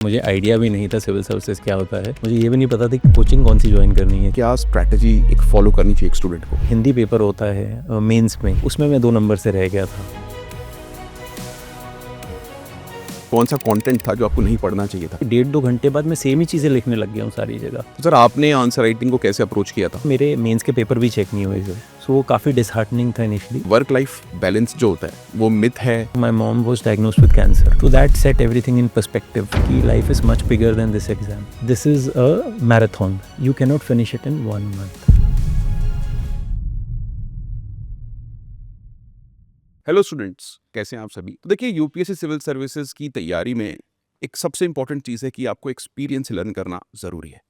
मुझे आइडिया भी नहीं था सिविल सर्विसेज क्या होता है। मुझे ये भी नहीं पता था कि कोचिंग कौन सी ज्वाइन करनी है। क्या स्ट्रैटेजी एक फॉलो करनी चाहिए एक स्टूडेंट को? हिंदी पेपर होता है मेंस में, उसमें मैं 2 नंबर से रह गया था। कौन सा कंटेंट था जो आपको नहीं पढ़ना चाहिए था? 1.5-2 घंटे बाद मैं सेम ही चीज़ें लिखने लग गया हूँ सारी जगह। तो सर आपने आंसर राइटिंग को कैसे अप्रोच किया था? मेरे मेंस के पेपर भी चेक नहीं हुए सर, सो वो काफ़ी डिसहार्टनिंग था इनिशियली। वर्क लाइफ बैलेंस जो होता है वो मिथ है। My mom was diagnosed with cancer. So that set everything in perspective. कि life is much bigger than this exam. This is a marathon. You cannot finish it in 1 month. Hello students, कैसे हैं आप सभी? तो देखिए, UPSC civil services की तैयारी में एक सबसे इंपॉर्टेंट चीज़ है कि आपको एक्सपीरियंस लर्न करना ज़रूरी है।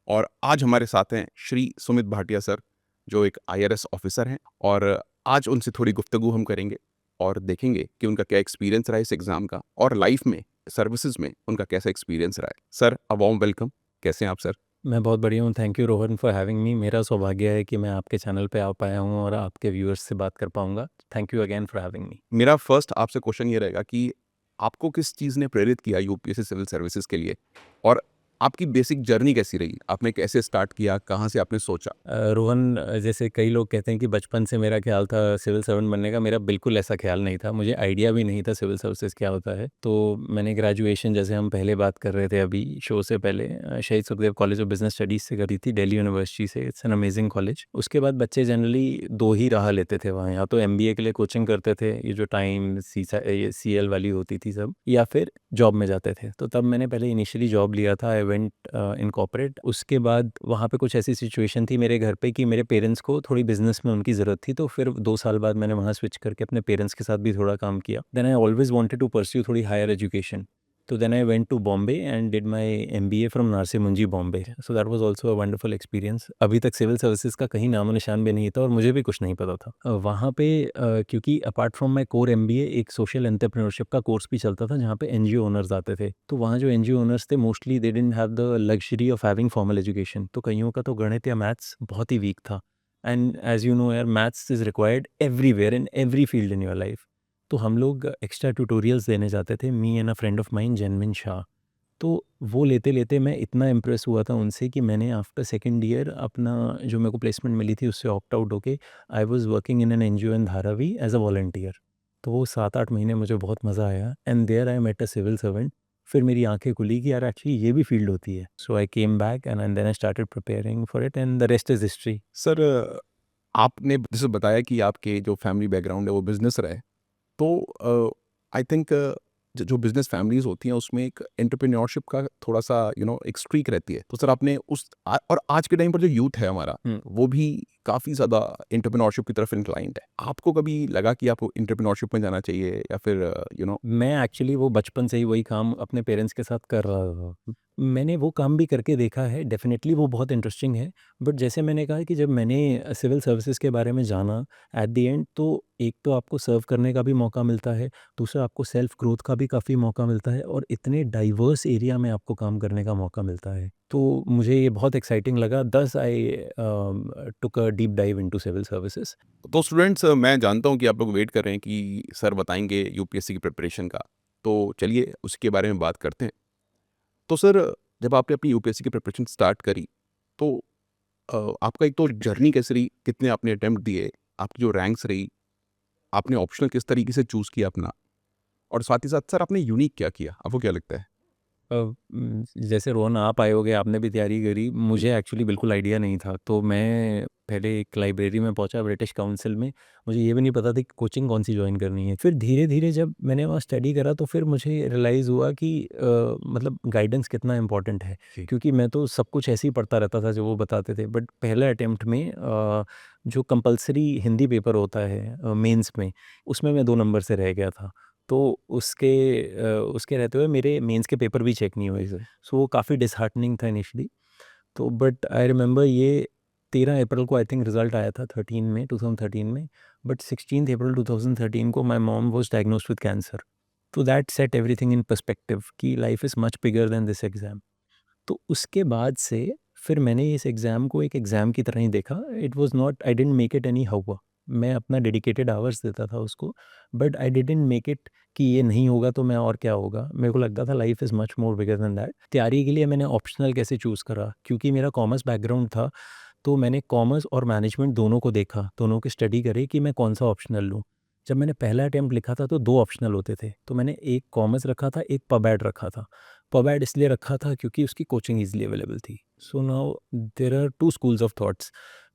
और आज हमारे साथ हैं श्री सुमित भाटिया सर, जो एक आईआरएस ऑफिसर हैं, और आज उनसे थोड़ी गुफ्तगू हम करेंगे और देखेंगे कि उनका क्या एक्सपीरियंस रहा है इस एग्ज़ाम का, और लाइफ में सर्विसेज में उनका कैसा एक्सपीरियंस रहा है। Sir, a warm welcome. कैसे हैं आप सर? मैं बहुत बढ़िया हूँ। Thank you Rohan for having me. मेरा सौभाग्य है कि मैं आपके चैनल पे आ पाया हूँ और आपके व्यूअर्स से बात कर पाऊँगा। Thank you again for having me. मेरा फर्स्ट आपसे क्वेश्चन ये रहेगा कि आपको किस चीज़ ने प्रेरित किया यूपीएससी सिविल सर्विसेज के लिए, और आपकी बेसिक जर्नी कैसी रही? आपने कैसे स्टार्ट किया? कहाँ से आपने सोचा? रोहन, जैसे कई लोग कहते हैं कि बचपन से मेरा ख्याल था सिविल सर्वेंट बनने का, मेरा बिल्कुल ऐसा ख्याल नहीं था। मुझे आइडिया भी नहीं था सिविल सर्विसेज क्या होता है। तो मैंने ग्रेजुएशन, जैसे हम पहले बात कर रहे थे अभी शो से पहले, शहीद Sukhdev college of business studies से करी थी, दिल्ली यूनिवर्सिटी से। It's an amazing college. उसके बाद बच्चे जनरली 2 ही राह लेते थे वहाँ, या तो एमबीए के लिए कोचिंग करते थे, ये जो टाइम सीएल वाली होती थी सब, या फिर जॉब में जाते थे। तो तब मैंने पहले इनिशियली जॉब लिया था, आई वेंट इन कॉर्पोरेट। उसके बाद वहाँ पे कुछ ऐसी सिचुएशन थी मेरे घर पे कि मेरे पेरेंट्स को थोड़ी बिजनेस में उनकी ज़रूरत थी, तो फिर 2 साल बाद मैंने वहाँ स्विच करके अपने पेरेंट्स के साथ भी थोड़ा काम किया। Then I always wanted to pursue थोड़ी हायर एजुकेशन, तो then I went to Bombay and did my MBA from Narsee Monjee Bombay. So that was also a wonderful experience. अभी तक सिविल सर्विसेज का कहीं नामो निशान भी नहीं था और मुझे भी कुछ नहीं पता था। वहाँ पे क्योंकि apart from my core MBA एक सोशल एंटरप्रेन्योरशिप का कोर्स भी चलता था, जहाँ पे एनजीओ ओनर्स आते थे। तो वहाँ जो एनजीओ ओनर्स थे, mostly they didn't have the luxury of having formal education. तो कईयों का तो गणित या मैथ्स बहुत ही वीक था। एंड एज यू नो यार, maths is required everywhere in every field in your life. तो हम लोग एक्स्ट्रा ट्यूटोरियल्स देने जाते थे, me and a friend of mine, Janmin Shah. तो वो लेते-लेते मैं इतना इम्प्रेस हुआ था उनसे कि मैंने आफ्टर सेकंड ईयर अपना, जो मेरे को प्लेसमेंट मिली थी, उससे ऑप्ट आउट होके I was working in an NGO in Dharavi as a volunteer. तो वो 7-8 महीने मुझे बहुत मज़ा आया and there I met a civil servant. फिर मेरी आँखें खुली कि यार एक्चुअली ये भी फ़ील्ड होती है। So I came back and then I started preparing for it and the rest is history. Sir, आपने जैसे बताया कि आपके जो फैमिली बैकग्राउंड है वो बिज़नेस रहा है। तो आई थिंक जो बिज़नेस फैमिलीज़ होती हैं उसमें एक एंटरप्रेन्योरशिप का थोड़ा-सा एक स्ट्रीक रहती है। तो सर आपने और आज के टाइम पर जो यूथ है हमारा, हुँ। वो भी काफ़ी ज़्यादा एंटरप्रेन्योरशिप की तरफ इंक्लाइंड है। आपको कभी लगा कि आपको एंटरप्रेन्योरशिप में जाना चाहिए, या फिर मैं एक्चुअली वो बचपन से ही वही काम अपने पेरेंट्स के साथ कर रहा था। मैंने वो काम भी करके देखा है, डेफ़िनेटली वो बहुत इंटरेस्टिंग है। बट जैसे मैंने कहा कि जब मैंने सिविल सर्विसेज़ के बारे में जाना, एट द एंड तो एक तो आपको सर्व करने का भी मौका मिलता है, दूसरा आपको सेल्फ ग्रोथ का भी काफ़ी मौका मिलता है और इतने डाइवर्स एरिया में आपको काम करने का मौका मिलता है। तो मुझे ये बहुत एक्साइटिंग लगा, thus I took a deep dive into civil services. तो स्टूडेंट्स, मैं जानता हूँ कि आप लोग वेट कर रहे हैं कि सर बताएँगे यूपीएससी की प्रिपरेशन का। तो चलिए उसके बारे में बात करते हैं। तो सर, जब आपने अपनी यूपीएससी की प्रिपरेशन स्टार्ट करी, तो आपका एक तो जर्नी कैसी रही? कितने आपने अटेम्प्ट दिए? आपकी जो रैंक्स रही, आपने ऑप्शनल किस तरीके से चूज़ किया अपना? और साथ ही साथ सर आपने यूनिक क्या किया? आपको क्या लगता है? जैसे रोहन आप आए होगे, आपने भी तैयारी करी, मुझे एक्चुअली बिल्कुल आइडिया नहीं था। तो मैं पहले एक लाइब्रेरी में पहुंचा ब्रिटिश काउंसिल में। मुझे ये भी नहीं पता था कि कोचिंग कौन सी ज्वाइन करनी है। फिर धीरे-धीरे जब मैंने वहाँ स्टडी करा तो फिर मुझे रियलाइज़ हुआ कि मतलब गाइडेंस कितना इम्पोर्टेंट है। जी। क्योंकि मैं तो सब कुछ ऐसे ही पढ़ता रहता था जो वो बताते थे। बट पहले अटेम्प्ट में जो कंपल्सरी हिंदी पेपर होता है मेंस में, उसमें मैं 2 नंबर से रह गया था। तो उसके रहते हुए मेरे मेंस के पेपर भी चेक नहीं हुए सर। सो वो काफ़ी डिसहार्टनिंग था इनिशियली। तो बट आई रिमेंबर ये 13 अप्रैल को आई थिंक रिज़ल्ट आया था, 13 में 2013 में। बट 16 अप्रैल 2013 को my mom was diagnosed with cancer. तो that set everything in perspective कि life is much bigger than this exam. तो उसके बाद से फिर मैंने इस एग्ज़ाम को एक एग्ज़ाम की तरह ही देखा। It was not, I didn't make it any how. मैं अपना डेडिकेटेड आवर्स देता था उसको, but I didn't make it कि ये नहीं होगा तो मैं और क्या होगा। मेरे को लगता था life is much more bigger than that. तैयारी के लिए मैंने ऑप्शनल कैसे चूज़ करा, क्योंकि मेरा कॉमर्स बैकग्राउंड था, तो मैंने कॉमर्स और मैनेजमेंट दोनों को देखा, दोनों की स्टडी करी कि मैं कौन सा ऑप्शनल लूँ। जब मैंने पहला अटेम्प्ट लिखा था तो 2 ऑप्शनल होते थे, तो मैंने एक कॉमर्स रखा था, एक पबैड रखा था। पबैड इसलिए रखा था क्योंकि उसकी कोचिंग ईज़िली अवेलेबल थी। So now there are 2 schools of thoughts.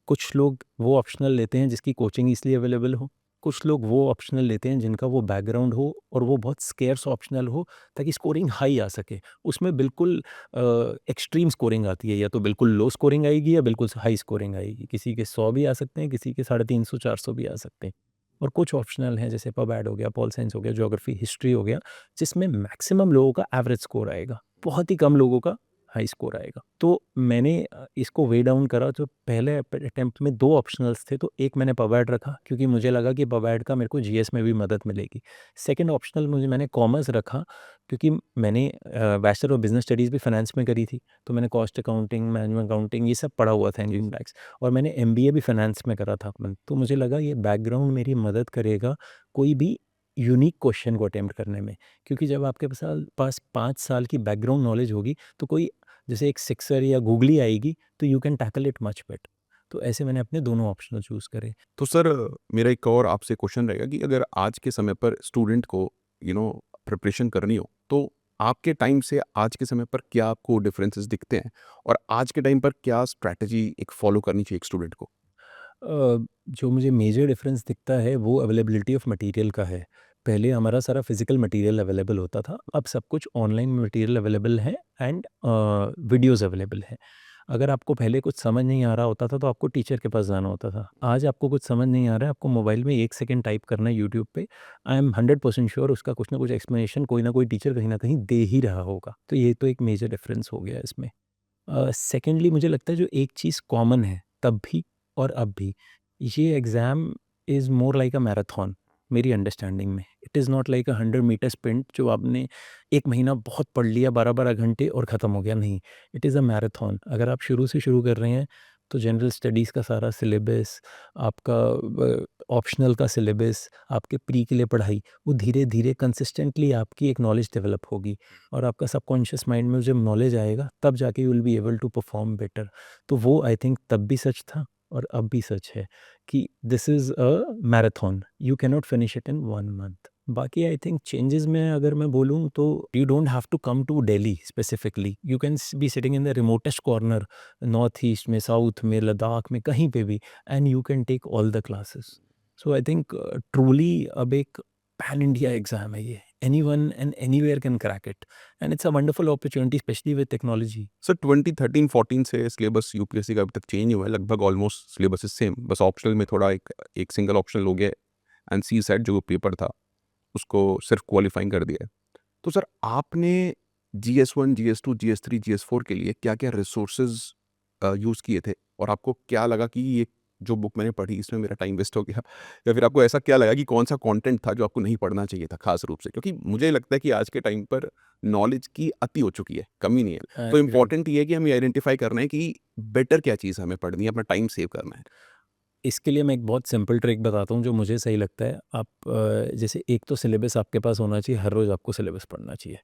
कुछ लोग वो ऑप्शनल लेते हैं जिसकी कोचिंग ईज़िली अवेलेबल हो, कुछ लोग वो ऑप्शनल लेते हैं जिनका वो बैकग्राउंड हो और वो बहुत स्केर्स ऑप्शनल हो ताकि स्कोरिंग हाई आ सके। उसमें बिल्कुल एक्सट्रीम स्कोरिंग आती है, या तो बिल्कुल लो स्कोरिंग आएगी या बिल्कुल हाई स्कोरिंग आएगी। किसी के 100 भी आ सकते हैं, किसी के 350 400 भी आ सकते हैं। और कुछ ऑप्शनल हैं जैसे पब-एड हो गया, पॉल साइंस हो गया, ज्योग्राफी, हिस्ट्री हो गया, जिसमें मैक्सिमम लोगों का एवरेज स्कोर आएगा, बहुत ही कम लोगों का हाई स्कोर आएगा। तो मैंने इसको वे डाउन करा, तो पहले अटेम्प्ट में 2 ऑप्शनल्स थे, तो एक मैंने पब-एड रखा क्योंकि मुझे लगा कि पब-एड का मेरे को जीएस में भी मदद मिलेगी। सेकंड ऑप्शनल मैंने कॉमर्स रखा क्योंकि मैंने बैचलर ऑफ बिज़नेस स्टडीज़ भी फाइनेंस में करी थी, तो मैंने कॉस्ट अकाउंटिंग, मैनेजमेंट अकाउंटिंग ये सब पढ़ा हुआ था, इंजीनियरिंग बैक्स, और मैंने एमबीए भी फाइनेंस में करा था। तो मुझे लगा ये बैकग्राउंड मेरी मदद करेगा कोई भी यूनिक क्वेश्चन को अटेम्प्ट करने में, क्योंकि जब आपके पास 5 साल की बैकग्राउंड नॉलेज होगी, तो कोई जैसे एक सिक्सर या गूगली आएगी तो you can tackle it much better. तो ऐसे मैंने अपने दोनों ऑप्शनल चूज़ करे। तो सर मेरा एक और आपसे क्वेश्चन रहेगा कि अगर आज के समय पर स्टूडेंट को प्रिपरेशन करनी हो, तो आपके टाइम से आज के समय पर क्या आपको डिफरेंसेस दिखते हैं? और आज के टाइम पर क्या स्ट्रैटेजी एक फ़ॉलो करनी चाहिए एक स्टूडेंट को? जो मुझे मेजर डिफरेंस दिखता है वो अवेलेबिलिटी ऑफ मटेरियल का है। पहले हमारा सारा फिजिकल मटेरियल अवेलेबल होता था, अब सब कुछ ऑनलाइन मटेरियल अवेलेबल है एंड वीडियोस अवेलेबल है। अगर आपको पहले कुछ समझ नहीं आ रहा होता था तो आपको टीचर के पास जाना होता था। आज आपको कुछ समझ नहीं आ रहा है, आपको मोबाइल में 1 सेकंड टाइप करना है यूट्यूब पे, आई एम 100% श्योर उसका कुछ ना कुछ एक्सप्लेनेशन कोई ना कोई टीचर कहीं न कहीं दे ही रहा होगा। तो ये तो एक मेजर डिफरेंस हो गया इसमें। सेकेंडली मुझे लगता है जो एक चीज़ कॉमन है तब भी और अब भी, ये exam is more like a marathon मेरी अंडरस्टैंडिंग में। It is not like a 100 metre sprint जो आपने 1 महीना बहुत पढ़ लिया 12-12 घंटे और ख़त्म हो गया, नहीं। It is a marathon. अगर आप शुरू से शुरू कर रहे हैं तो जनरल स्टडीज़ का सारा सिलेबस, आपका ऑप्शनल का सिलेबस, आपके प्री के लिए पढ़ाई, वो धीरे-धीरे कंसिस्टेंटली आपकी एक नॉलेज डेवलप होगी, और आपका सबकॉन्शियस माइंड में जब नॉलेज आएगा तब जाके you will be able to perform better. तो वो आई थिंक तब भी सच था और अब भी सच है कि this is a marathon, you can not finish it in 1 month. बाकी आई थिंक चेंजेस में अगर मैं बोलूँ तो you don't have to come to Delhi specifically, you can be sitting in the remotest corner, north east में, south में, लद्दाख में, कहीं पे भी, and you can take all the classes. So I think truly अब एक पैन इंडिया एग्ज़ाम है ये। Anyone and anywhere can crack it, and it's a wonderful opportunity specially with technology. Sir 2013-14 से सिलेबस यूपीएससी का अभी तक change हुआ है, लगभग ऑलमोस्ट सिलेबस इज़ सेम, बस ऑप्शनल में थोड़ा एक एक सिंगल ऑप्शनल हो गया है एंड सीसैट जो पेपर था, उसको सिर्फ क्वालीफाइंग कर दिया है। तो सर आपने जीएस-1, जीएस-2, जीएस-3, जीएस-4 के लिए क्या-क्या रिसोर्सेज़ यूज़ किए थे? और आपको क्या लगा कि ये जो बुक मैंने पढ़ी इसमें मेरा टाइम वेस्ट हो गया? या फिर आपको ऐसा क्या लगा कि कौन-सा कंटेंट था जो आपको नहीं पढ़ना चाहिए था खास रूप से? क्योंकि मुझे लगता है कि आज के टाइम पर नॉलेज की अति हो चुकी है, कमी नहीं है। तो एग्री। इम्पोर्टेंट ये है कि हमें आइडेंटिफ़ाई करना है कि बेटर क्या चीज़ हमें पढ़नी है, अपना टाइम सेव करना है। इसके लिए मैं एक बहुत सिंपल ट्रिक बताता हूँ जो मुझे सही लगता है। आप जैसे एक तो सिलेबस आपके पास होना चाहिए, हर रोज़ आपको सिलेबस पढ़ना चाहिए।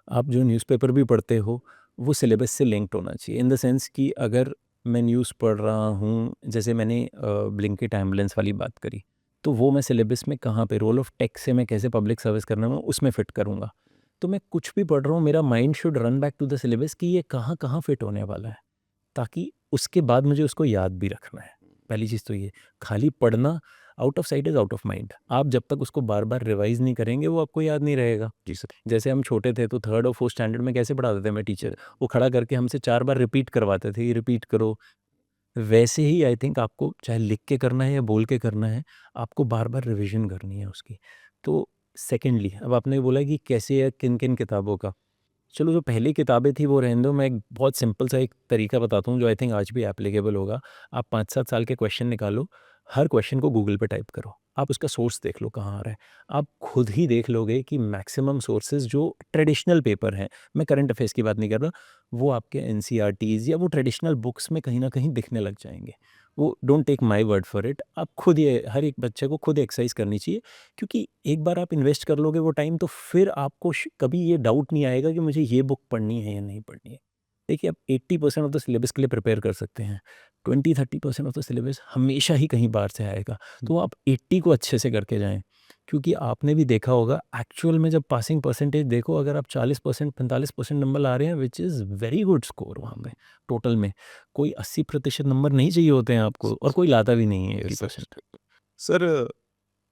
आप जो न्यूज़पेपर भी पढ़ते हो वो सिलेबस से लिंक्ड होना चाहिए, इन द सेंस कि अगर मैं न्यूज़ पढ़ रहा हूँ, जैसे मैंने ब्लिंकिट एम्बुलेंस वाली बात करी, तो वो मैं सिलेबस में कहाँ पे रोल ऑफ टेक से मैं कैसे पब्लिक सर्विस करना है उसमें फ़िट करूँगा। तो मैं कुछ भी पढ़ रहा हूँ, मेरा mind should run back to the syllabus कि ये कहाँ-कहाँ फ़िट होने वाला है। ताकि उसके बाद मुझे उसको याद भी रखना है। पहली चीज़ तो ये, खाली पढ़ना, out of site is out of mind. आप जब तक उसको बार-बार रिवाइज़ नहीं करेंगे वो आपको याद नहीं रहेगा। जी सर। जैसे हम छोटे थे तो 3rd और 4th स्टैंडर्ड में कैसे पढ़ाते थे हमें टीचर? वो खड़ा करके हमसे 4 बार रिपीट करवाते थे, ये रिपीट करो। वैसे ही आई थिंक आपको चाहे लिख के करना है या बोल के करना है, आपको बार-बार रिविज़न करनी है उसकी। तो सेकंडली अब आपने बोला कि कैसे या किन-किन किताबों का? चलो जो पहली किताबें थी वो रहने दो, मैं एक बहुत सिंपल सा एक तरीका बताता हूँ जो आई थिंक आज भी एप्लीकेबल होगा। आप 5-7 साल के क्वेश्चन निकालो, हर क्वेश्चन को गूगल पे टाइप करो, आप उसका सोर्स देख लो कहाँ आ रहा है। आप खुद ही देख लोगे कि मैक्सिमम सोर्सेज जो ट्रेडिशनल पेपर हैं, मैं करंट अफेयर्स की बात नहीं कर रहा, वो आपके एनसीईआरटीज़ या वो ट्रेडिशनल बुक्स में कहीं न कहीं दिखने लग जाएँगे। वो don't take my word for it, आप खुद ये हर एक बच्चे को खुद एक्सरसाइज़ करनी चाहिए, क्योंकि एक बार आप इन्वेस्ट कर लोगे वो टाइम, तो फिर आपको कभी ये डाउट नहीं आएगा कि मुझे ये बुक पढ़नी है या नहीं पढ़नी है। देखिए, आप 80% ऑफ द सिलेबस के लिए प्रिपेयर कर सकते हैं, 20-30% ऑफ द सिलेबस हमेशा ही कहीं बाहर से आएगा, तो आप 80 को अच्छे से करके जाएँ। क्योंकि आपने भी देखा होगा एक्चुअल में, जब पासिंग परसेंटेज देखो, अगर आप 40% 45% नंबर ला रहे हैं, which is very good score वहाँ पे टोटल में। कोई 80% नंबर नहीं चाहिए होते हैं आपको, और कोई लाता भी नहीं है यस सर। 80%। सर,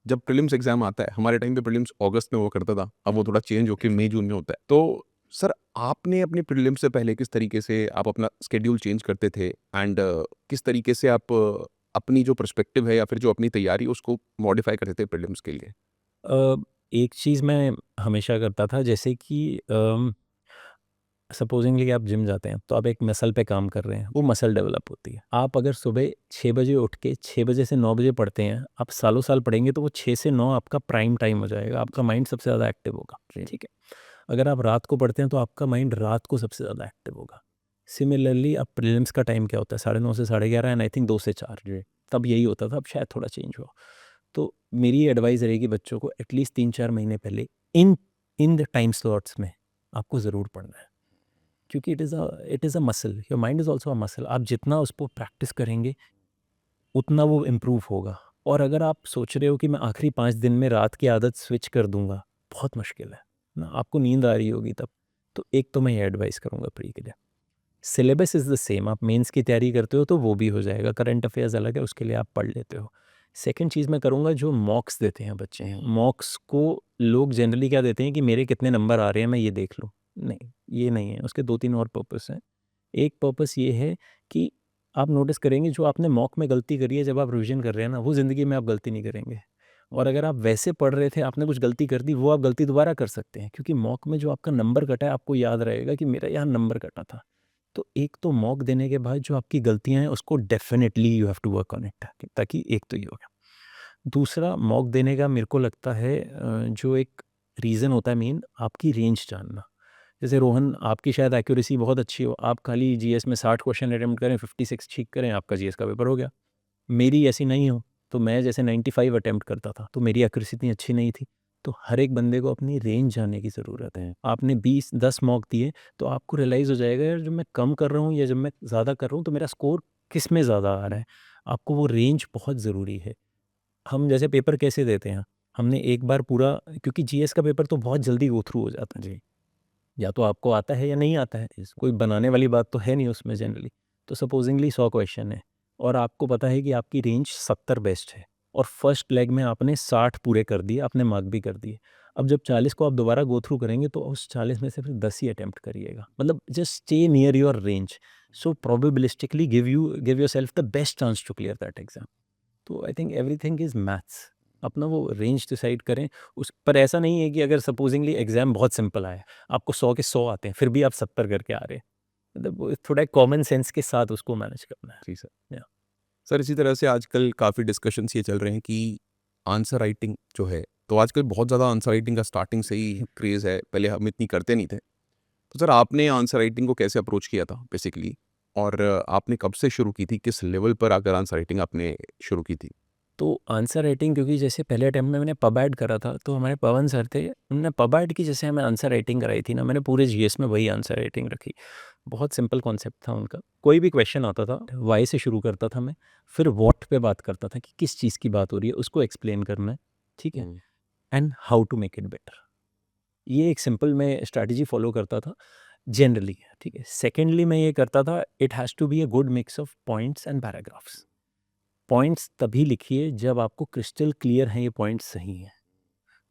जब प्रीलिम्स एग्जाम आता है, हमारे टाइम पे प्रीलिम्स अगस्त में हुआ करता था, अब वो थोड़ा चेंज होके मई जून में होता है। तो सर, आपने अपने प्रीलिम्स से पहले किस तरीके से आप अपना स्केड्यूल चेंज करते थे, एंड किस तरीके से आप अपनी जो पर्सपेक्टिव है या फिर जो अपनी तैयारी उसको मॉडिफाई करते थे प्रीलिम्स के लिए? अ, एक चीज़ मैं हमेशा करता था, जैसे कि सपोजिंगली आप जिम जाते हैं, तो आप एक मसल पे काम कर रहे हैं, वो मसल डेवलप होती है। आप अगर सुबह 6 बजे उठ के 6 बजे से 9 बजे पढ़ते हैं, आप सालों साल पढ़ेंगे, तो वो 6 से 9 आपका प्राइम टाइम हो जाएगा, आपका माइंड सबसे ज़्यादा एक्टिव होगा, ठीक है। अगर आप रात को पढ़ते हैं, तो आपका माइंड रात को सबसे ज़्यादा एक्टिव होगा। सिमिलरली अब प्रीलिम्स का टाइम क्या होता है, 9:30 से 11:30, एंड आई थिंक 2 से 4, तब यही होता था, अब शायद थोड़ा चेंज हुआ। तो मेरी एडवाइस रहेगी बच्चों को, एटलीस्ट 3-4 महीने पहले इन इन द टाइम स्लॉट्स में आपको ज़रूर पढ़ना है। क्योंकि it is a muscle, your mind is also a muscle. आप जितना उसको प्रैक्टिस करेंगे, उतना वो इम्प्रूव होगा। और अगर आप सोच रहे हो कि मैं आखिरी 5 दिन में रात की आदत स्विच कर दूँगा, बहुत मुश्किल है ना, आपको नींद आ रही होगी तब। तो एक तो मैं ये एडवाइस करूँगा प्री के लिए। सिलेबस इज़ द सेम, आप मेंस की तैयारी करते हो तो वो भी हो जाएगा, करंट अफेयर्स अलग है, उसके लिए आप पढ़ लेते हो। सेकंड चीज़ मैं करूँगा, जो मॉक्स देते हैं बच्चे हैं, मॉक्स को लोग जनरली क्या देते हैं कि मेरे कितने नंबर आ रहे हैं मैं ये देख लूँ। नहीं, ये नहीं है, उसके 2-3 और पर्पस हैं। एक पर्पस ये है कि आप नोटिस करेंगे, जो आपने मॉक में गलती करी है, जब आप रिविज़न कर रहे हैं ना, वो ज़िंदगी में आप गलती नहीं करेंगे। और अगर आप वैसे पढ़ रहे थे, आपने कुछ गलती कर दी, वो आप गलती दोबारा कर सकते हैं, क्योंकि मॉक में जो आपका नंबर कटा है, आपको याद रहेगा कि मेरा यहाँ नंबर कटा था। तो एक तो मॉक देने के बाद जो आपकी गलतियाँ हैं, उसको definitely you have to work on it, ताकि एक तो ये हो गया। दूसरा, मॉक देने का मेरे को लगता है जो एक रीज़न होता है मेन, आपकी रेंज जानना। जैसे रोहन, आपकी शायद एक्यूरेसी बहुत अच्छी हो, आप खाली जीएस में 60 क्वेश्चन अटेम्प्ट करें, 56 ठीक करें, आपका जीएस का पेपर हो गया। मेरी ऐसी नहीं हो, तो मैं जैसे 95 अटेम्प्ट करता था, तो मेरी एक्यूरेसी इतनी अच्छी नहीं थी। तो हर एक बंदे को अपनी रेंज जानने की ज़रूरत है। आपने 20-10 मॉक दिए, तो आपको रियलाइज़ हो जाएगा, यार जब मैं कम कर रहा हूँ या जब मैं ज़्यादा कर रहा हूँ, तो मेरा स्कोर किस में ज़्यादा आ रहा है। आपको वो रेंज बहुत ज़रूरी है। हम जैसे पेपर कैसे देते हैं, हमने एक बार पूरा, क्योंकि जीएस का पेपर तो बहुत जल्दी गो थ्रू हो जाता है। या तो आपको आता है या नहीं आता है, कोई बनाने वाली बात तो है नहीं उसमें जनरली। तो सपोजिंगली 100 क्वेश्चन है, और आपको पता है कि आपकी रेंज 70 बेस्ट है, और फर्स्ट लेग में आपने 60 पूरे कर दिए, आपने मार्क भी कर दिए। अब जब 40 को आप दोबारा गो थ्रू करेंगे, तो उस 40 में से फिर 10 ही अटेम्प्ट करिएगा, मतलब just stay near your range. So probabilistically give yourself the best chance to clear that exam. तो I think everything is maths. अपना वो रेंज डिसाइड करें। उस पर ऐसा नहीं है कि अगर सपोजिंगली एग्ज़ाम बहुत सिंपल आया, आपको 100 के 100 आते हैं, फिर भी आप 70 करके आ रहे हैं। मतलब वो थोड़ा कॉमन सेंस के साथ उसको मैनेज करना है। जी सर। या सर, इसी तरह से आजकल काफ़ी डिस्कशंस ये चल रहे हैं कि आंसर राइटिंग जो है, तो आजकल बहुत ज़्यादा आंसर राइटिंग का स्टार्टिंग से ही क्रेज़ है, पहले हम इतनी करते नहीं थे। तो सर, आपने आंसर राइटिंग को कैसे अप्रोच किया था बेसिकली, और आपने कब से शुरू की थी? किस लेवल पर आकर आंसर राइटिंग आपने शुरू की थी? तो आंसर राइटिंग, क्योंकि जैसे पहले अटेम्प्ट में मैंने पब एड करा था, तो हमारे पवन सर थे, उन्होंने पब एड की जैसे हमें आंसर राइटिंग कराई थी ना, मैंने पूरे जीएस में वही आंसर राइटिंग रखी। बहुत सिंपल कॉन्सेप्ट था उनका। कोई भी क्वेश्चन आता था, वाई से शुरू करता था मैं, फिर व्हाट पे बात करता था कि किस चीज़ की बात हो रही है, उसको एक्सप्लेन करना है, ठीक है? हुँ। And how to make it better. ये एक सिंपल मैं स्ट्रैटेजी फॉलो करता था जनरली, ठीक है। सेकेंडली मैं ये करता था, it has to be a good mix of points and paragraphs. Points तभी लिखिए जब आपको क्रिस्टल क्लियर हैं ये पॉइंट्स सही हैं,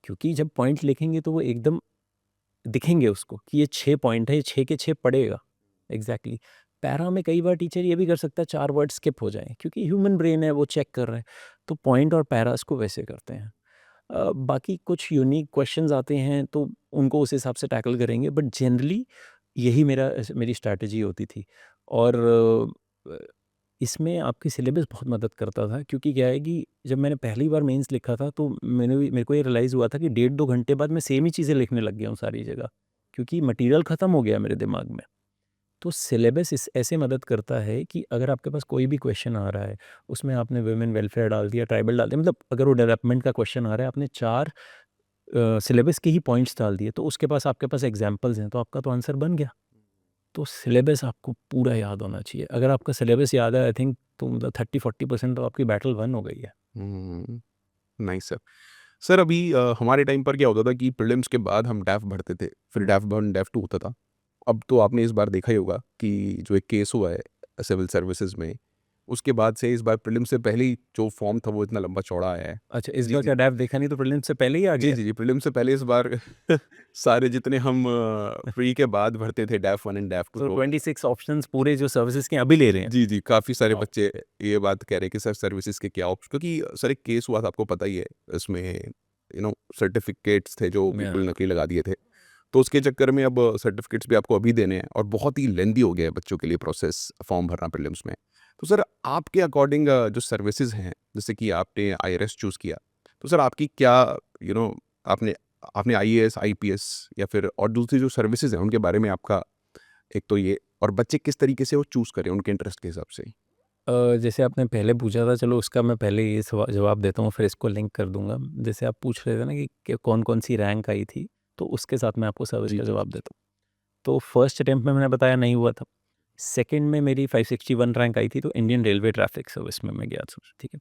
क्योंकि जब पॉइंट लिखेंगे तो वो एकदम दिखेंगे उसको कि ये 6 पॉइंट है, ये 6 के 6 पड़ेगा। एग्जैक्टली। पैरा में कई बार टीचर ये भी कर सकता है, 4 वर्ड स्किप हो जाए, क्योंकि ह्यूमन ब्रेन है, वो चेक कर रहा है। तो पॉइंट और पैरास को वैसे करते हैं। बाकी कुछ यूनिक क्वेश्चंस आते हैं, तो उनको उस हिसाब से टैकल करेंगे, बट जनरली यही मेरी स्ट्रैटेजी होती थी। और इसमें आपकी सिलेबस बहुत मदद करता था, क्योंकि क्या है कि जब मैंने पहली बार मेंस लिखा था तो मेरे को ये रियलाइज़ हुआ था कि 1.5-2 घंटे बाद मैं सेम ही चीज़ें लिखने लग गया हूँ सारी जगह, क्योंकि मटेरियल ख़त्म हो गया मेरे दिमाग में। तो सिलेबस इस ऐसे मदद करता है कि अगर आपके पास कोई भी क्वेश्चन आ रहा है, उसमें आपने वुमेन वेलफेयर डाल दिया, ट्राइबल डाल दिया, मतलब अगर वो डेवलपमेंट का क्वेश्चन आ रहा है, आपने 4 सिलेबस के ही पॉइंट्स डाल दिए, तो उसके पास आपके पास एग्ज़ाम्पल्स हैं, तो आपका तो आंसर बन गया। तो सिलेबस आपको पूरा याद होना चाहिए। अगर आपका सिलेबस याद है, आई थिंक तो मतलब 30-40% तो आपकी बैटल वन हो गई है। हुँ, नाइस सर। सर अभी हमारे टाइम पर क्या होता था कि प्रीलिम्स के बाद हम डैफ भरते थे, फिर डैफ 1, डैफ 2 होता था। अब तो आपने इस बार देखा ही होगा कि जो एक केस हुआ है सिविल सर्विसेज में, उसके बाद से इस बार प्रीलिम्स से पहले ही जो फॉर्म था वो इतना लंबा चौड़ा आया है। अच्छा, इस जी, बार जी। क्या डैप देखा नहीं तो प्रीलिम्स से पहले ही आ जी, गया? जी, जी, प्रीलिम्स से पहले इस बार सारे जितने हम प्री के बाद भरते थे डैफ 1 एंड डैफ 2 तो तो 26 ऑप्शंस पूरे जो सर्विसेज़ के अभी ले रहे हैं। जी, जी, काफ़ी सारे वाओ! बच्चे ये बात कह रहे हैं कि सर सर्विसेज़ के क्या ऑप्श क्योंकि सर एक केस हुआ था आपको पता ही है, इसमें सर्टिफ़िकेट्स थे जो या बिल्कुल नकली लगा दिए थे। तो उसके चक्कर में अब सर्टिफ़िकेट्स भी आपको अभी देने हैं और बहुत ही लेंदी हो गया है बच्चों के लिए प्रोसेस फॉर्म भरना प्रीलिम्स में। तो सर आपके अकॉर्डिंग जो सर्विसेज़ हैं, जैसे कि आपने आईआरएस चूज़ किया, तो सर आपकी क्या यू नो आपने आपने आईएएस, आईपीएस या फिर और दूसरी जो सर्विसेज़ हैं उनके बारे में आपका एक तो ये और बच्चे किस तरीके से वो चूज़ करें उनके इंटरेस्ट के हिसाब से? जैसे आपने पहले पूछा था, चलो उसका मैं पहले ये जवाब देता हूँ, फिर इसको लिंक कर दूँगा। जैसे आप पूछ रहे थे ना कि कौन-कौन सी रैंक आई थी, तो उसके साथ मैं आपको सर्विस जी, का जी, जवाब जी। देता हूँ। तो फर्स्ट अटेम्प्ट में मैंने बताया नहीं हुआ था। सेकंड में मेरी 561 रैंक आई थी, तो इंडियन रेलवे ट्रैफिक सर्विस में मैं गया था, ठीक है।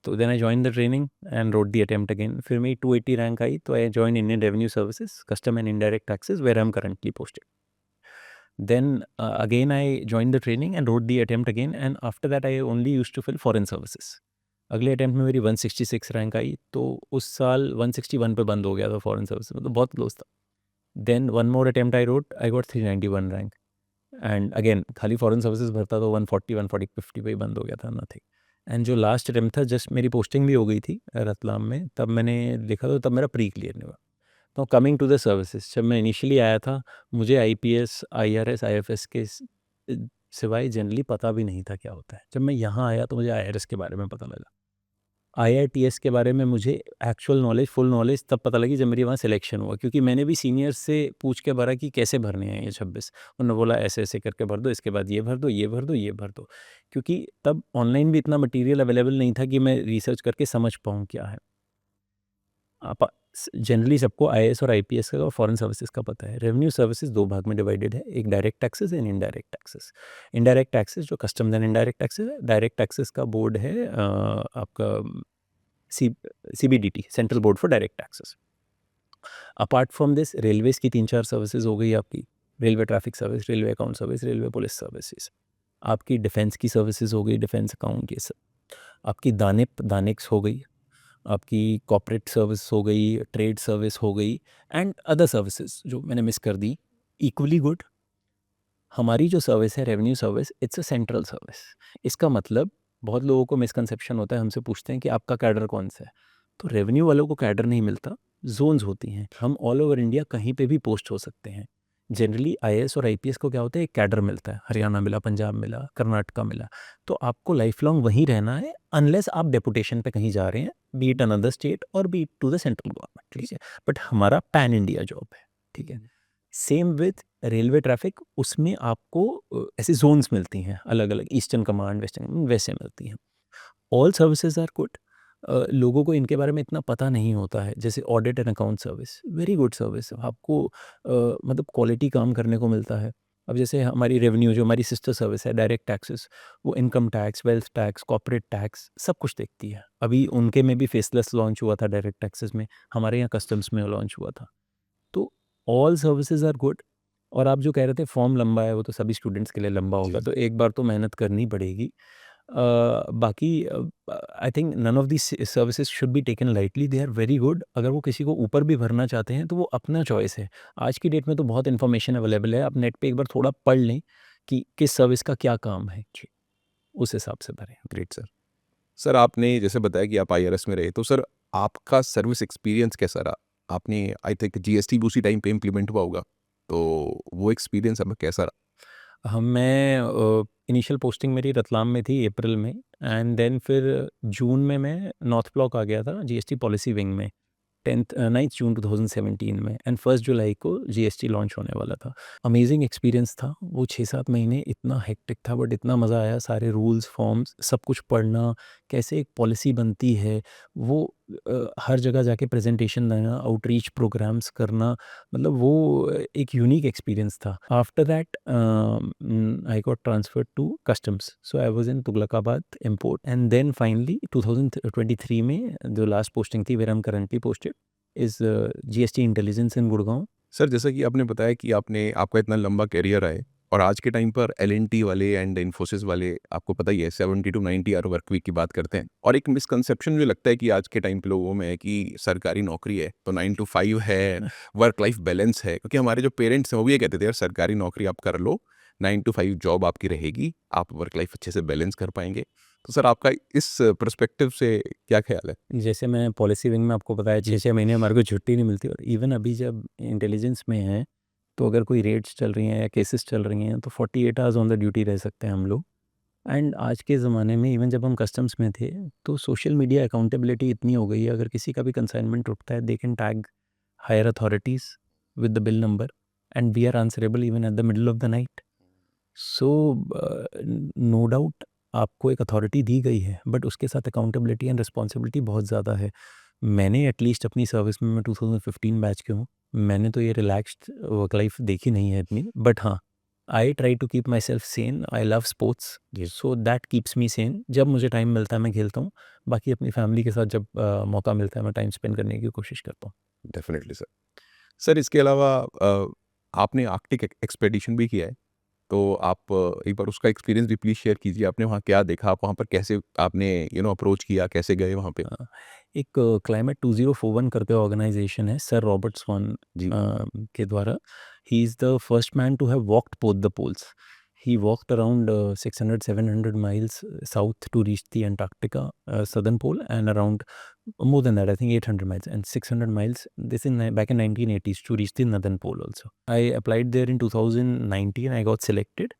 तो then I joined the training and wrote the attempt again. फिर मेरी 280 रैंक आई, तो I joined Indian revenue services, custom and indirect taxes, where I am currently posted. Then again I joined the training and wrote the attempt again, and after that I only used to fill foreign services. अगले attempt में मेरी 166 rank आई, तो उस साल 161 पे बंद हो गया था फॉरेन सर्विस, मतलब बहुत क्लोज था। Then one more attempt I wrote, I got 391 rank, and again खाली फॉरेन सर्विसेज भरता तो 140 140 50 पे ही बंद हो गया था, नथिंग। एंड जो लास्ट अटेम्प्ट था, जस्ट मेरी पोस्टिंग भी हो गई थी रतलाम में, तब मैंने लिखा, तो तब मेरा प्री क्लियर नहीं हुआ। तो कमिंग टू द सर्विसेज, जब मैं इनिशियली आया था, मुझे आईपीएस, आईआरएस, आईएफएस के सिवाय जनरली पता भी नहीं था क्या होता है। जब मैं यहाँ आया तो मुझे आईआरएस के बारे में पता लगा। आईआरटीएस के बारे में मुझे एक्चुअल नॉलेज, फुल नॉलेज तब पता लगी जब मेरी वहाँ सिलेक्शन हुआ, क्योंकि मैंने भी सीनियर्स से पूछ के भरा कि कैसे भरने हैं ये 26। उन्होंने बोला ऐसे-ऐसे करके भर दो, इसके बाद ये भर दो, ये भर दो, ये भर दो। क्योंकि तब ऑनलाइन भी इतना मटेरियल अवेलेबल नहीं था कि मैं रिसर्च करके समझ पाऊँ क्या है। आप जनरली सबको आईएएस और आईपीएस का और फॉरेन सर्विसेज का पता है। रेवेन्यू सर्विसेज 2 भाग में डिवाइडेड है, एक direct taxes and indirect taxes. Indirect taxes जो कस्टम्स एंड इनडायरेक्ट टैक्सेस है, डायरेक्ट टैक्सेस का बोर्ड है आपका C CBDT, central board for direct taxes. Apart from this railways की 3-4 सर्विसेज हो गई आपकी, railway traffic service, railway account service, railway police services. आपकी डिफेंस की सर्विसेज हो गई, डिफेंस अकाउंट, ये सब। आपकी दानिप, दानिक्स हो गई, आपकी कॉर्पोरेट सर्विस हो गई, ट्रेड सर्विस हो गई, एंड अदर सर्विसेज जो मैंने मिस कर दी, इक्वली गुड। हमारी जो सर्विस है revenue service, it's a central service. इसका मतलब बहुत लोगों को मिसकंसेप्शन होता है, हमसे पूछते हैं कि आपका कैडर कौन सा है। तो रेवेन्यू वालों को कैडर नहीं मिलता, जोन्स होती हैं। हम ऑल ओवर इंडिया कहीं पे भी पोस्ट हो सकते हैं। जनरली आईएएस और आईपीएस को क्या होता है, एक कैडर मिलता है, हरियाणा मिला, पंजाब मिला, कर्नाटका मिला। तो आपको लाइफ लॉन्ग वहीं रहना है, अनलेस आप डेपुटेशन पे कहीं जा रहे हैं, बी इट अनदर स्टेट और be it to the central government, ठीक है। बट हमारा पैन इंडिया जॉब है, ठीक है। सेम विथ रेलवे ट्रैफिक, उसमें आपको ऐसे ज़ोन्स मिलती हैं अलग-अलग, ईस्टर्न कमांड, वेस्टर्न कमांड, वैसे मिलती हैं। All services are good. लोगों को इनके बारे में इतना पता नहीं होता है। जैसे audit and account service, very good service. आपको मतलब क्वालिटी काम करने को मिलता है। अब जैसे हमारी रेवेन्यू, जो हमारी सिस्टर सर्विस है, डायरेक्ट टैक्सेस, वो income tax, wealth tax, corporate tax सब कुछ देखती है। अभी उनके में भी फेसलेस लॉन्च हुआ था डायरेक्ट टैक्सेस में, हमारे यहाँ कस्टम्स में लॉन्च हुआ था। तो ऑल सर्विसेज आर गुड। और आप जो कह रहे थे फॉर्म लंबा है, वो तो सभी स्टूडेंट्स के लिए लंबा जी, होगा, जी। तो एक बार तो मेहनत करनी पड़ेगी। बाकी I think none of this services should be taken lightly, they are very good. अगर वो किसी को ऊपर भी भरना चाहते हैं तो वो अपना चॉइस है। आज की डेट में तो बहुत इन्फॉर्मेशन अवेलेबल है, आप नेट पे एक बार थोड़ा पढ़ लें कि किस सर्विस का क्या काम है, जी, उस हिसाब से भरें। Great sir. सर आपने जैसे बताया कि आप आईआरएस में रहे, तो सर आपका सर्विस एक्सपीरियंस कैसा रहा? आपने आई थिंक जीएसटी भी उसी टाइम पे इम्प्लीमेंट हुआ होगा, तो वो एक्सपीरियंस आपका कैसा रहा? मैं इनिशियल पोस्टिंग मेरी रतलाम में थी अप्रैल में, एंड देन फिर जून में मैं नॉर्थ ब्लॉक आ गया था जीएसटी पॉलिसी विंग में 9 जून 2017 में, एंड 1 जुलाई को जीएसटी लॉन्च होने वाला था। अमेजिंग एक्सपीरियंस था वो 6-7 महीने, इतना हेक्टिक था बट इतना मज़ा आया, सारे रूल्स फॉर्म्स सब कुछ पढ़ना, कैसे एक पॉलिसी बनती है वो, हर जगह जाके प्रेजेंटेशन देना, आउटरीच प्रोग्राम्स करना, मतलब वो एक यूनिक एक्सपीरियंस था। After that I got transferred to customs, so I was in Tughlakabad import, and then finally 2023 में जो लास्ट पोस्टिंग थी where I am currently posted is GST intelligence in Gurgaon. Sir जैसा कि आपने बताया कि आपने आपका इतना लंबा करियर है और आज के टाइम पर एल वाले एंड इन्फोसिस वाले आपको पता ही है 70 to 90 आवर वर्क वीक की बात करते हैं, और एक मिसकंसेप्शन जो लगता है कि आज के टाइम पे लोगों में है कि सरकारी नौकरी है तो 9 to 5 है, वर्क लाइफ बैलेंस है, क्योंकि हमारे जो पेरेंट्स हैं वो भी ये कहते थे यार सरकारी नौकरी आप कर लो, 9 to 5 जॉब आपकी रहेगी, आप वर्क लाइफ अच्छे से बैलेंस कर पाएंगे। तो सर आपका इस पर्सपेक्टिव से क्या ख्याल है? जैसे मैं पॉलिसी विंग में आपको बताया 6-6 महीने हमारे को छुट्टी नहीं मिलती, और इवन अभी जब इंटेलिजेंस में है तो अगर कोई रेड्स चल रही हैं या केसेस चल रही हैं तो 48 आवर्स ऑन द ड्यूटी रह सकते हैं हम लोग। एंड आज के ज़माने में इवन जब हम कस्टम्स में थे तो सोशल मीडिया अकाउंटेबिलिटी इतनी हो गई है, अगर किसी का भी कंसाइनमेंट रुकता है they can tag higher authorities with the bill number and we are answerable even at the middle of the night. So no doubt आपको एक अथॉरिटी दी गई है बट उसके साथ अकाउंटेबिलिटी एंड रिस्पॉन्सिबिलिटी बहुत ज़्यादा है। मैंने एटलीस्ट अपनी सर्विस में, मैं 2015 बैच के हूँ, मैंने तो ये रिलैक्स्ड वर्क लाइफ देखी नहीं है इतनी, बट हाँ I try to keep myself sane, I love sports, so that keeps me sane. जब मुझे टाइम मिलता है मैं खेलता हूँ, बाकी अपनी फैमिली के साथ जब मौका मिलता है मैं टाइम स्पेंड करने की कोशिश करता हूँ। Definitely sir. सर इसके अलावा आपने आर्कटिक एक्सपेडिशन भी किया है, तो आप एक बार उसका एक्सपीरियंस भी प्लीज़ शेयर कीजिए। आपने वहाँ क्या देखा? आप वहाँ पर कैसे आपने अप्रोच किया? कैसे गए वहाँ पे? हाँ, एक क्लाइमेट 2041 करके ऑर्गेनाइजेशन है सर रॉबर्ट स्वॉन जी। के द्वारा। He is the first man to have walked both the poles. He walked around 600-700 miles south to reach the Antarctica southern pole, and around more than that, I think 800 miles and 600 miles, this in back in 1980s, to reach the northern pole also. I applied there in 2019, I got selected,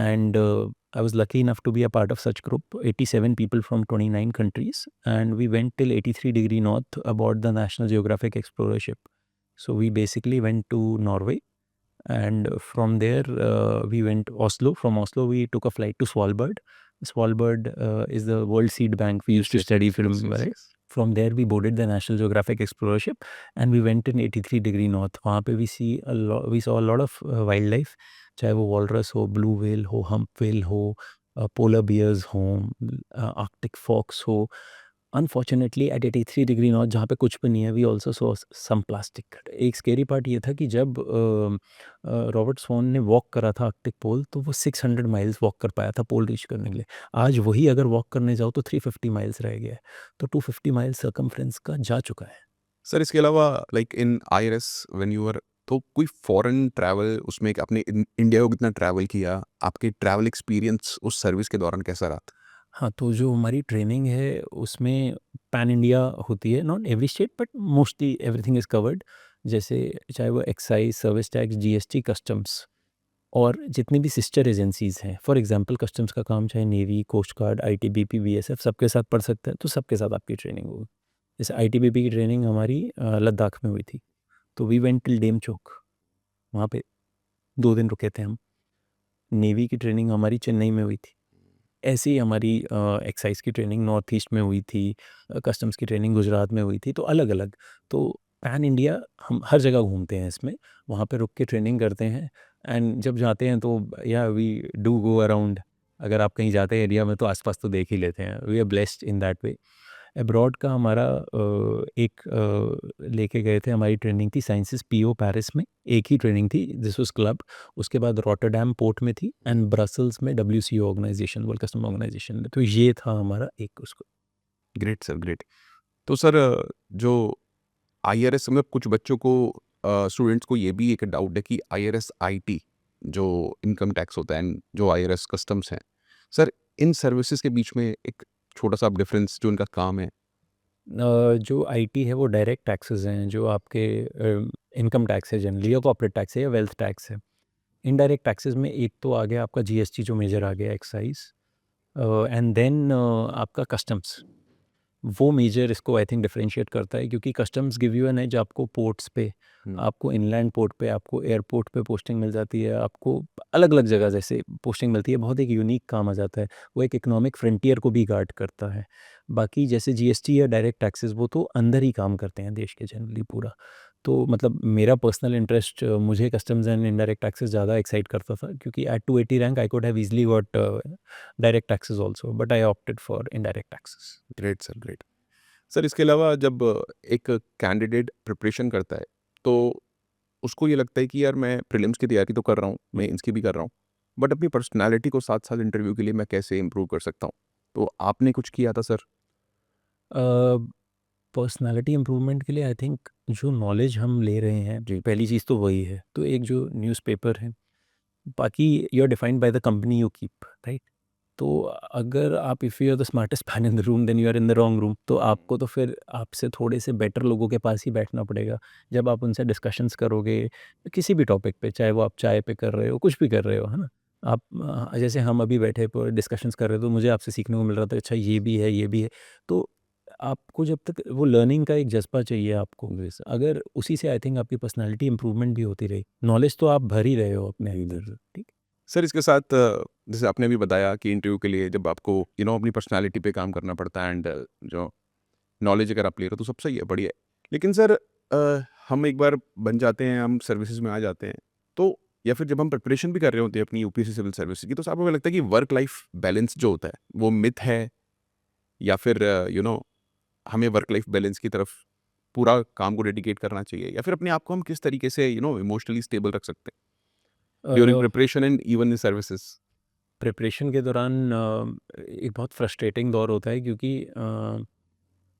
and I was lucky enough to be a part of such group, 87 people from 29 countries, and we went till 83 degree north aboard the National Geographic Explorer ship. So we basically went to Norway, and from there we went Oslo. From Oslo we took a flight to Svalbard. Svalbard is the World Seed Bank we used to study from, right? From there we boarded the National Geographic Explorer ship and we went in 83 degree north. वहाँ पे we saw a lot of wildlife, चाहे वो walrus हो, blue whale हो, hump whale हो, polar bears हो, arctic fox हो। Unfortunately at 83 degree north जहाँ पे कुछ भी नहीं है, we also saw some plastic. एक स्केरी पार्ट ये था कि जब रॉबर्ट स्वॉन ने वॉक करा था आर्कटिक पोल तो वो 600 माइल्स वॉक कर पाया था पोल रीच करने के लिए। आज वही अगर वॉक करने जाओ तो 350 माइल्स रह गया है, तो 250 माइल्स सर्कमफ्रेंस का जा चुका है। सर इसके अलावा like in IRS when you were, तो कोई फॉरेन ट्रैवल उसमें एक आपने इंडिया को कितना ट्रैवल किया? आपके ट्रैवल एक्सपीरियंस उस सर्विस के दौरान कैसा रहा? हाँ, तो जो हमारी ट्रेनिंग है उसमें पैन इंडिया होती है, not every state but mostly everything is covered. जैसे चाहे वो excise, service tax, GST, customs और जितनी भी सिस्टर एजेंसीज़ हैं। फॉर एग्जांपल कस्टम्स का काम चाहे navy, coast guard, ITBP, BSF सबके साथ पड़ सकता है, तो सबके साथ आपकी ट्रेनिंग होगी। जैसे आईटीबीपी की ट्रेनिंग हमारी लद्दाख में हुई थी, तो वी वेंट टिल डेमचोक, वहाँ पे 2 दिन रुके थे हम। नेवी की ट्रेनिंग हमारी चेन्नई में हुई थी। ऐसे ही हमारी एक्साइज़ की ट्रेनिंग नॉर्थ ईस्ट में हुई थी, कस्टम्स की ट्रेनिंग गुजरात में हुई थी, तो अलग-अलग। तो पैन इंडिया हम हर जगह घूमते हैं इसमें, वहाँ पे रुक के ट्रेनिंग करते हैं, एंड जब जाते हैं तो या वी डू गो अराउंड। अगर आप कहीं जाते हैं एरिया में तो आस-पास तो देख ही लेते हैं। We are blessed in that way. Abroad का हमारा एक लेके गए थे, हमारी ट्रेनिंग थी साइंसेस पीओ पेरिस में, एक ही ट्रेनिंग थी, दिस वाज़ क्लब। उसके बाद रॉटरडैम पोर्ट में थी एंड ब्रसेल्स में डब्ल्यूसीओ ऑर्गेनाइजेशन, वर्ल्ड कस्टम ऑर्गेनाइजेशन में। तो ये था हमारा एक उसको। Great sir, great. तो सर जो आईआरएस मतलब कुछ बच्चों को स्टूडेंट्स को ये भी एक डाउट है कि आईआरएस आईटी जो इनकम टैक्स होता है एंड जो आईआरएस कस्टम्स हैं, सर इन सर्विसेज के बीच में एक छोटा सा डिफरेंस जो इनका काम है। जो आईटी है वो डायरेक्ट टैक्सेस हैं, जो आपके इनकम टैक्स है जनरली, या कॉर्पोरेट टैक्स है या वेल्थ टैक्स है। इनडायरेक्ट टैक्सेस में एक तो आ गया आपका जीएसटी जो मेजर आ गया, एक्साइज, एंड देन आपका कस्टम्स। वो मेजर इसको आई थिंक डिफरेंशिएट करता है, क्योंकि customs give you an edge. आपको पोर्ट्स पे, आपको इनलैंड पोर्ट पे, आपको एयरपोर्ट पे पोस्टिंग मिल जाती है, आपको अलग अलग जगह जैसे पोस्टिंग मिलती है, बहुत एक यूनिक काम आ जाता है। वो एक इकोनॉमिक फ्रंटियर को भी गार्ड करता है। बाकी जैसे जीएसटी या डायरेक्ट टैक्सेस वो तो अंदर ही काम करते हैं देश के जनरली पूरा। तो मतलब मेरा पर्सनल इंटरेस्ट, मुझे कस्टम्स एंड इनडायरेक्ट टैक्सेस ज़्यादा एक्साइट करता था, क्योंकि at 280 rank I could have easily got direct taxes also, but I opted for indirect taxes. Great sir, great. Sir इसके अलावा जब एक कैंडिडेट प्रिपरेशन करता है तो उसको ये लगता है कि यार मैं प्रीलिम्स की तैयारी तो कर रहा हूँ, मेंस की भी कर रहा हूँ, बट अपनी पर्सनैलिटी को साथ साथ इंटरव्यू के लिए मैं कैसे इम्प्रूव कर सकता हूँ? तो आपने कुछ किया था सर? पर्सनालिटी इम्प्रूवमेंट के लिए आई थिंक जो नॉलेज हम ले रहे हैं, जी। पहली चीज़ तो वही है। तो एक जो न्यूज़पेपर है, बाकी you are defined by the company you keep, right? तो अगर आप, if you are the smartest man in the room, then you are in the wrong room. तो आपको तो फिर आपसे थोड़े से बेटर लोगों के पास ही बैठना पड़ेगा। जब आप उनसे डिस्कशंस करोगे किसी भी टॉपिक पे, चाहे वो आप चाय पे कर रहे हो, कुछ भी कर रहे हो, है ना? आप जैसे हम अभी बैठे पर डिस्कशंस कर रहे हो, तो मुझे आपसे सीखने को मिल रहा था, अच्छा ये भी है, ये भी है। तो आपको जब तक वो लर्निंग का एक जज़्बा चाहिए आपको, अगर उसी से आई थिंक आपकी पर्सनैलिटी इम्प्रूवमेंट भी होती रही। नॉलेज तो आप भर ही रहे हो अपने अंदर, ठीक? सर इसके साथ जैसे आपने अभी बताया कि इंटरव्यू के लिए जब आपको अपनी पर्सनैलिटी पे काम करना पड़ता है एंड जो नॉलेज अगर आप ले रहे हो तो सब सही है, बढ़िया है। लेकिन सर हम एक बार बन जाते हैं, हम सर्विसेज में आ जाते हैं, तो या फिर जब हम प्रिपरेशन भी कर रहे होते हैं अपनी यूपीएससी सिविल सर्विसेज की, तो आपको लगता है कि वर्क लाइफ बैलेंस जो होता है वो मिथ है, या फिर हमें वर्क लाइफ बैलेंस की तरफ पूरा काम को डेडिकेट करना चाहिए, या फिर अपने आप को हम किस तरीके से इमोशनली स्टेबल रख सकते हैं during preparation and even in services? Preparation के दौरान एक बहुत फ्रस्ट्रेटिंग दौर होता है, क्योंकि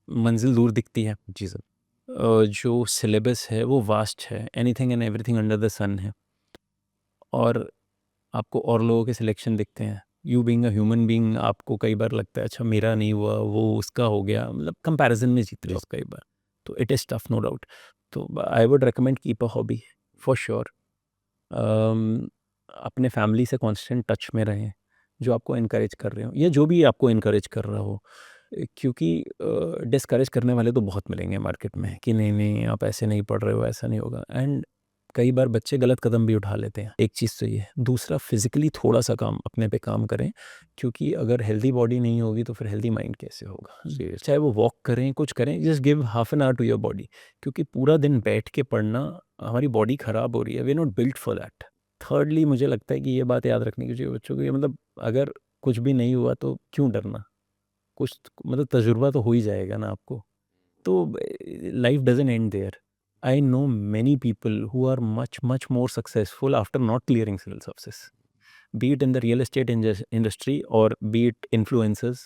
मंजिल दूर दिखती है। जी सर। जो सिलेबस है वो वास्ट है, anything and everything under the sun है, और आपको और लोगों के सिलेक्शन दिखते हैं। You being a human being, आपको कई बार लगता है अच्छा मेरा नहीं हुआ, वो उसका हो गया, मतलब कंपैरिजन में जीत रहे हो कई बार। तो it is tough, no doubt. तो I would recommend keep a hobby for sure. अपने फैमिली से कांस्टेंट टच में रहें, जो आपको इनकरेज कर रहे हो या जो भी आपको इनकरेज कर रहा हो। क्योंकि डिस्करेज करने वाले तो बहुत मिलेंगे मार्केट में कि नहीं नहीं आप ऐसे नहीं पढ़ रहे हो, ऐसा नहीं होगा। एंड कई बार बच्चे गलत कदम भी उठा लेते हैं। एक चीज़ तो ये है। दूसरा, फिजिकली थोड़ा सा काम अपने पे काम करें, क्योंकि अगर हेल्दी बॉडी नहीं होगी तो फिर हेल्दी माइंड कैसे होगा? Seriously. चाहे वो वॉक करें, कुछ करें, just give half an hour to your body. क्योंकि पूरा दिन बैठ के पढ़ना, हमारी बॉडी ख़राब हो रही है, we are not built for that. Thirdly, मुझे लगता है कि ये बात याद रखनी चाहिए बच्चों को, मतलब अगर कुछ भी नहीं हुआ तो क्यों डरना? कुछ मतलब तजुर्बा तो हो ही जाएगा ना आपको। तो life doesn't end there. I know many people who are much much more successful after not clearing civil services, be it in the real estate industry और बी इट इन्फ्लुएंसर्स।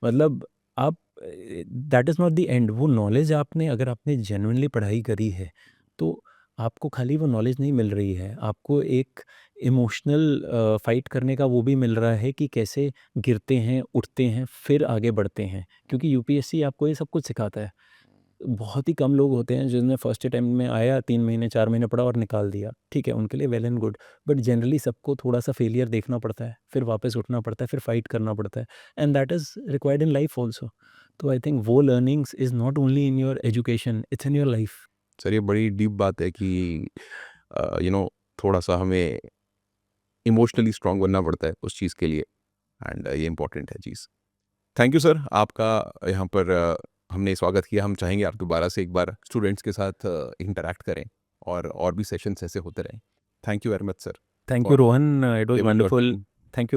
मतलब आप, that is not the end. वो knowledge आपने, अगर आपने genuinely पढ़ाई करी है, तो आपको खाली वो नॉलेज नहीं मिल रही है, आपको एक इमोशनल फाइट करने का वो भी मिल रहा है कि कैसे गिरते हैं, उठते हैं, फिर आगे बढ़ते हैं। क्योंकि यूपीएससी आपको ये सब कुछ सिखाता है। बहुत ही कम लोग होते हैं जिन्होंने फर्स्ट अटेम्प्ट में आया, 3 महीने 4 महीने पढ़ा और निकाल दिया, ठीक है, उनके लिए well and good. But generally सबको थोड़ा-सा फेलियर देखना पड़ता है, फिर वापस उठना पड़ता है, फिर फाइट करना पड़ता है, and that is required in life also. तो आई थिंक वो learnings is not only in your education, it's in your life. Sir ये बड़ी डीप बात है कि थोड़ा सा हमें इमोशनली स्ट्रांग बनना पड़ता है उस चीज़ के लिए, एंड ये इम्पोर्टेंट है चीज़। थैंक यू सर, आपका यहाँ पर हमने स्वागत किया। हम चाहेंगे आप दोबारा से एक बार स्टूडेंट्स के साथ इंटरैक्ट करें और भी सेशंस ऐसे होते रहें। Thank you very much sir thank you for Rohan, it was giving your wonderful. Time. Thank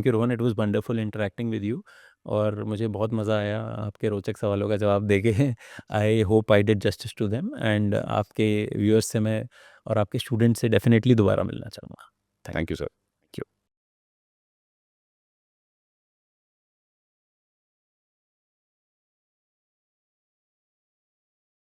you Rohan, it was wonderful interacting with you, और मुझे बहुत मज़ा आया आपके रोचक सवालों का जवाब देके। I hope I did justice to them, and आपके व्यूअर्स से मैं और आपके स्टूडेंट्स से डेफिनेटली दोबारा मिलना चाहूँगा। Thank thank you sir.